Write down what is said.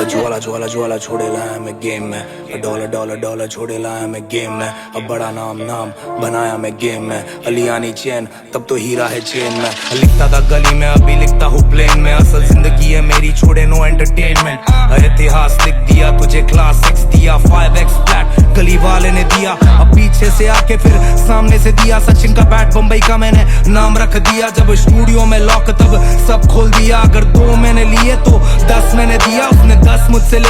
ज्वाला ज्वाला ज्वाला छोड़े लाया मैं गेम में, डॉलर डॉलर डॉलर छोड़े लाया मैं गेम में। अब बड़ा नाम नाम बनाया मैं गेम में, अलियानी चैन तब तो हीरा है चेन में। लिखता था गली में अभी लिखता हूँ प्लेन में, असल जिंदगी है मेरी छोड़े नो एंटरटेनमेंट। इतिहास लिख दिया तुझे क्लास 6 दिया, 5x फ्लैट गली वाले ने दिया। अब पीछे से आके फिर सामने से दिया, सचिन का बैट बम्बई का मैंने नाम रख दिया। जब स्टूडियो में लॉक तब सब खोल दिया, अगर 2 मैंने लिए तो 10 मैंने दिया, उसने 10 मुझसे ले